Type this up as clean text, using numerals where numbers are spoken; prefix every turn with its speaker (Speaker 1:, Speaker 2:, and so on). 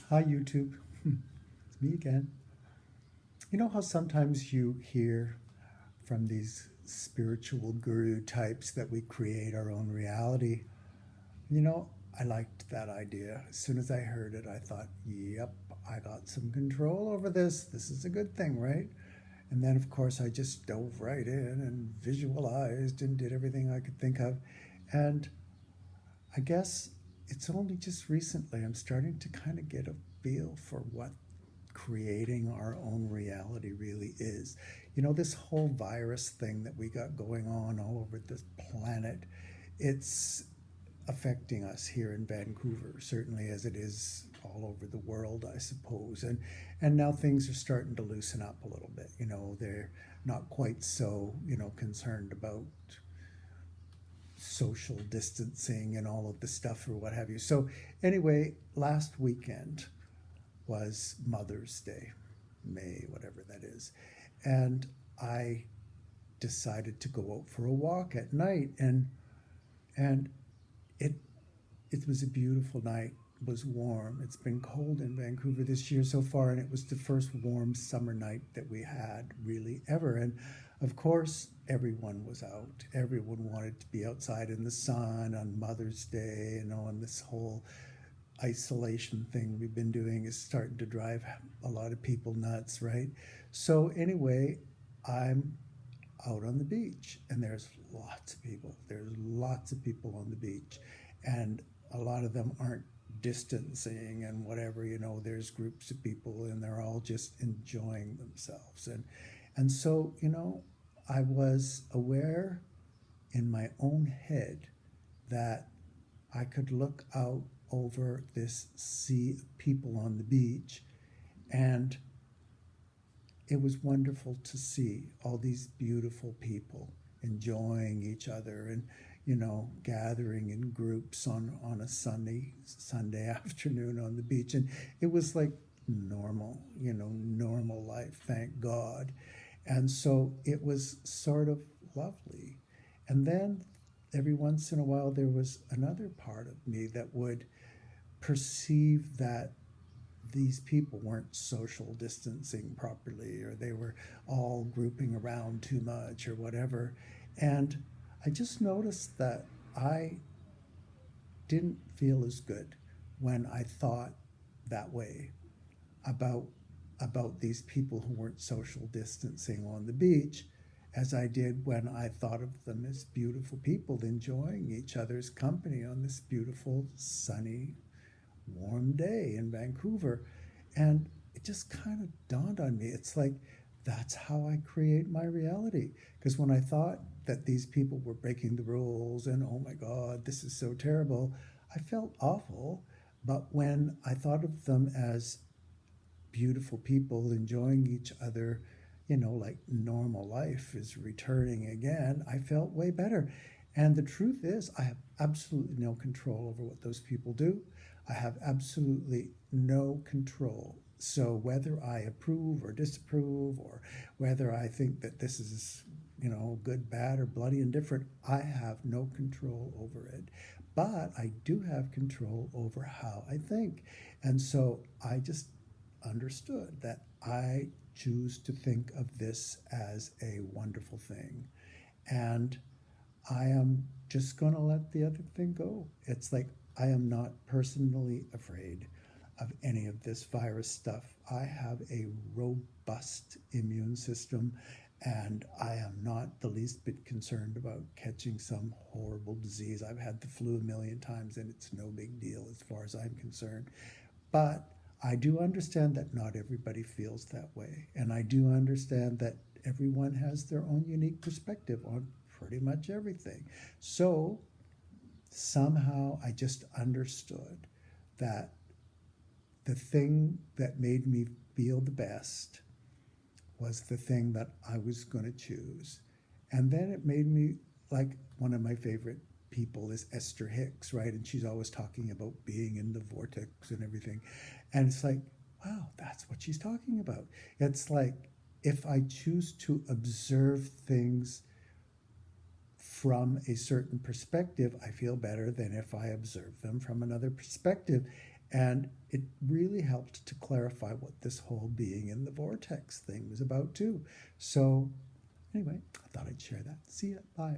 Speaker 1: Hi, YouTube. It's me again. You know how sometimes you hear from these spiritual guru types that we create our own reality? You know, I liked that idea. As soon as I heard it, I thought, yep, I got some control over this. This is a good thing, right? And then, of course, I just dove right in and visualized and did everything I could think of. And I guess it's only just recently I'm starting to kind of get a feel for what creating our own reality really is. You know, this whole virus thing that we got going on all over this planet, it's affecting us here in Vancouver, certainly as it is all over the world, I suppose. And now things are starting to loosen up a little bit. You know, they're not quite so, concerned about social distancing and all of the stuff or what have you. So anyway, last weekend was Mother's Day, May, whatever that is. And I decided to go out for a walk at night, and it it was a beautiful night. It was warm. It's been cold in Vancouver this year so far, and it was the first warm summer night that we had really ever. And of course, everyone was out. Everyone wanted to be outside in the sun on Mother's Day, and this whole isolation thing we've been doing is starting to drive a lot of people nuts, right? So anyway, I'm out on the beach, and there's lots of people. There's lots of people on the beach, and a lot of them aren't distancing and whatever. There's groups of people, and they're all just enjoying themselves. And so, I was aware in my own head that I could look out over this sea of people on the beach, and it was wonderful to see all these beautiful people enjoying each other and gathering in groups on a Sunday afternoon on the beach. And it was like normal, normal life, thank God. And so it was sort of lovely. And then every once in a while there was another part of me that would perceive that these people weren't social distancing properly, or they were all grouping around too much or whatever. And I just noticed that I didn't feel as good when I thought that way about these people who weren't social distancing on the beach as I did when I thought of them as beautiful people enjoying each other's company on this beautiful, sunny, warm day in Vancouver. And it just kind of dawned on me. It's like, that's how I create my reality. Because when I thought that these people were breaking the rules and, oh my God, this is so terrible, I felt awful. But when I thought of them as beautiful people enjoying each other, like normal life is returning again, I felt way better. And the truth is, I have absolutely no control over what those people do. I have absolutely no control. So whether I approve or disapprove, or whether I think that this is, good, bad, or bloody indifferent, I have no control over it. But I do have control over how I think. And so I just understood that I choose to think of this as a wonderful thing. And I am just going to let the other thing go. It's like, I am not personally afraid of any of this virus stuff. I have a robust immune system, and I am not the least bit concerned about catching some horrible disease. I've had the flu a million times, and it's no big deal as far as I'm concerned. But I do understand that not everybody feels that way, and I do understand that everyone has their own unique perspective on pretty much everything. So somehow I just understood that the thing that made me feel the best was the thing that I was going to choose. And then it made me, like, one of my favorite people is Esther Hicks, right? And she's always talking about being in the vortex and everything. And it's like, wow, that's what she's talking about. It's like, if I choose to observe things from a certain perspective, I feel better than if I observe them from another perspective. And it really helped to clarify what this whole being in the vortex thing was about, too. So, anyway, I thought I'd share that. See ya. Bye.